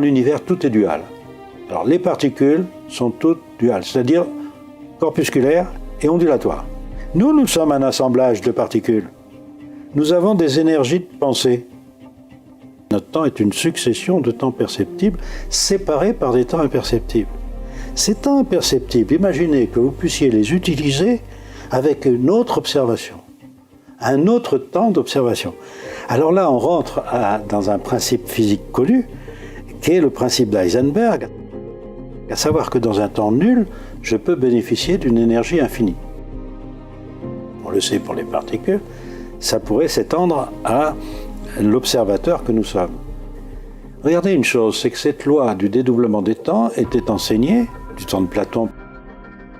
l'univers, tout est dual. Alors les particules sont toutes duales, c'est-à-dire corpusculaires et ondulatoires. Nous sommes un assemblage de particules. Nous avons des énergies de pensée. Notre temps est une succession de temps perceptibles séparés par des temps imperceptibles. Ces temps imperceptibles, imaginez que vous puissiez les utiliser avec une autre observation, un autre temps d'observation. Alors là, on rentre dans un principe physique connu, qui est le principe d'Heisenberg, à savoir que dans un temps nul, je peux bénéficier d'une énergie infinie. On le sait pour les particules, ça pourrait s'étendre à l'observateur que nous sommes. Regardez une chose, c'est que cette loi du dédoublement des temps était enseignée du temps de Platon.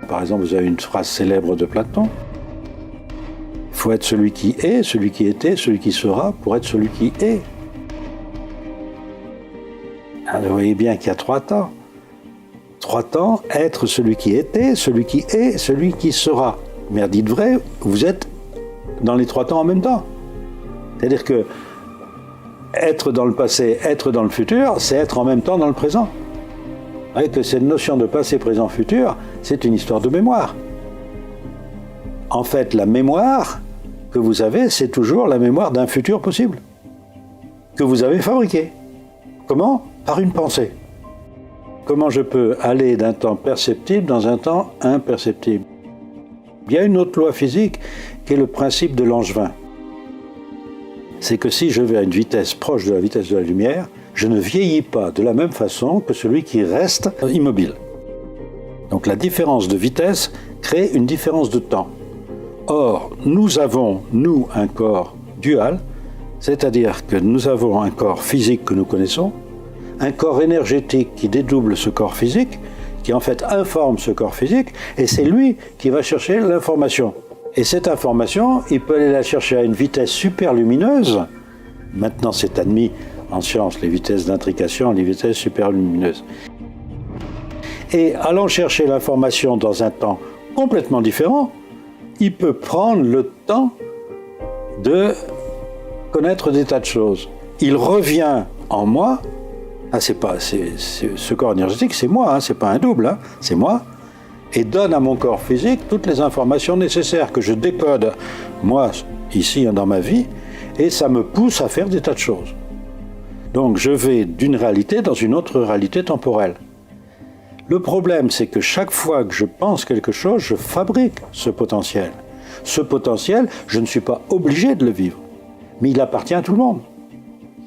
Par exemple, vous avez une phrase célèbre de Platon. Il faut être celui qui est, celui qui était, celui qui sera, pour être celui qui est. Alors, vous voyez bien qu'il y a 3 temps. 3 temps, être celui qui était, celui qui est, celui qui sera. Mais dites vrai, vous êtes dans les 3 temps en même temps. C'est-à-dire que être dans le passé, être dans le futur, c'est être en même temps dans le présent. Vous voyez que cette notion de passé, présent, futur, c'est une histoire de mémoire. En fait, la mémoire que vous avez, c'est toujours la mémoire d'un futur possible, que vous avez fabriqué. Comment ? Par une pensée. Comment je peux aller d'un temps perceptible dans un temps imperceptible ? Il y a une autre loi physique qui est le principe de Langevin. C'est que si je vais à une vitesse proche de la vitesse de la lumière, je ne vieillis pas de la même façon que celui qui reste immobile. Donc la différence de vitesse crée une différence de temps. Or, nous avons, nous, un corps dual, c'est-à-dire que nous avons un corps physique que nous connaissons, un corps énergétique qui dédouble ce corps physique, qui en fait informe ce corps physique, et c'est lui qui va chercher l'information. Et cette information, il peut aller la chercher à une vitesse super lumineuse. Maintenant, c'est admis en science, les vitesses d'intrication, les vitesses super lumineuses. Et allant chercher l'information dans un temps complètement différent, il peut prendre le temps de connaître des tas de choses. Il revient en moi. Ce corps énergétique, c'est moi, c'est pas un double, c'est moi, et donne à mon corps physique toutes les informations nécessaires que je décode, moi, ici, dans ma vie, et ça me pousse à faire des tas de choses. Donc je vais d'une réalité dans une autre réalité temporelle. Le problème, c'est que chaque fois que je pense quelque chose, je fabrique ce potentiel. Ce potentiel, je ne suis pas obligé de le vivre, mais il appartient à tout le monde.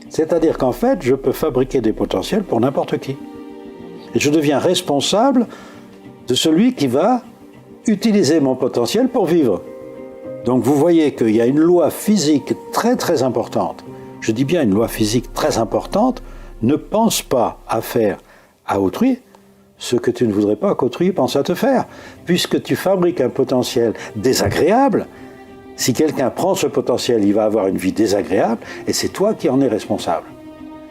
C'est-à-dire qu'en fait, je peux fabriquer des potentiels pour n'importe qui. Et je deviens responsable de celui qui va utiliser mon potentiel pour vivre. Donc vous voyez qu'il y a une loi physique très très importante. Je dis bien une loi physique très importante. Ne pense pas à faire à autrui ce que tu ne voudrais pas qu'autrui pense à te faire. Puisque tu fabriques un potentiel désagréable, si quelqu'un prend ce potentiel, il va avoir une vie désagréable et c'est toi qui en es responsable.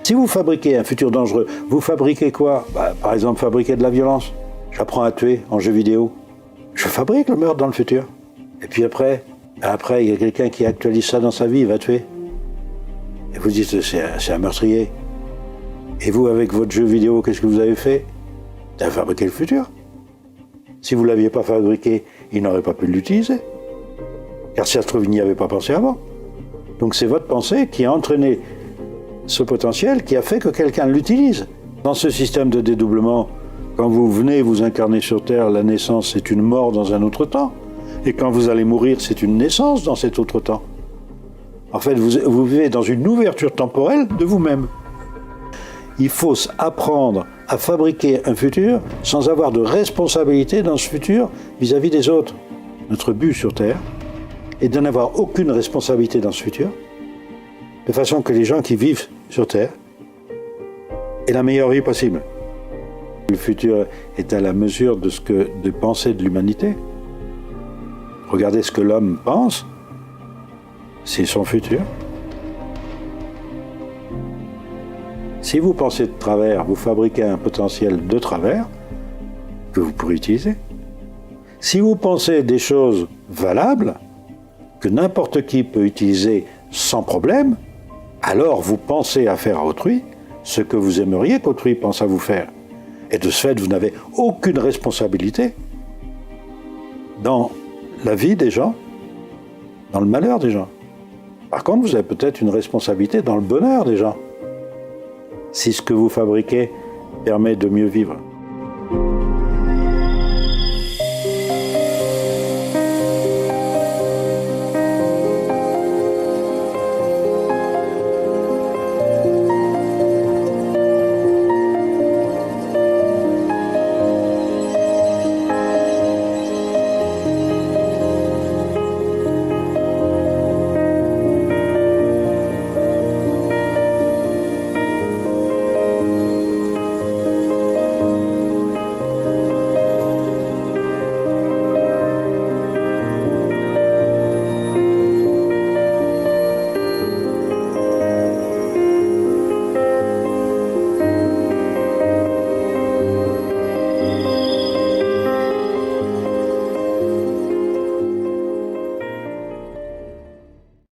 Si vous fabriquez un futur dangereux, vous fabriquez quoi ? Par exemple, fabriquer de la violence. J'apprends à tuer en jeu vidéo. Je fabrique le meurtre dans le futur. Et puis après, il y a quelqu'un qui actualise ça dans sa vie, il va tuer. Et vous dites, c'est un meurtrier. Et vous, avec votre jeu vidéo, qu'est-ce que vous avez fait ? Vous avez fabriqué le futur. Si vous ne l'aviez pas fabriqué, il n'aurait pas pu l'utiliser. Car si ça se trouve, il n'y avait pas pensé avant. Donc c'est votre pensée qui a entraîné ce potentiel, qui a fait que quelqu'un l'utilise. Dans ce système de dédoublement, quand vous venez vous incarner sur Terre, la naissance, c'est une mort dans un autre temps. Et quand vous allez mourir, c'est une naissance dans cet autre temps. En fait, vous vivez dans une ouverture temporelle de vous-même. Il faut apprendre à fabriquer un futur sans avoir de responsabilité dans ce futur vis-à-vis des autres. Notre but sur Terre est de n'avoir aucune responsabilité dans ce futur, de façon que les gens qui vivent sur Terre aient la meilleure vie possible. Le futur est à la mesure de pensée de l'humanité. Regardez ce que l'homme pense, c'est son futur. Si vous pensez de travers, vous fabriquez un potentiel de travers que vous pourrez utiliser. Si vous pensez des choses valables, que n'importe qui peut utiliser sans problème, alors vous pensez à faire à autrui ce que vous aimeriez qu'autrui pense à vous faire. Et de ce fait, vous n'avez aucune responsabilité dans la vie des gens, dans le malheur des gens. Par contre, vous avez peut-être une responsabilité dans le bonheur des gens, si ce que vous fabriquez permet de mieux vivre.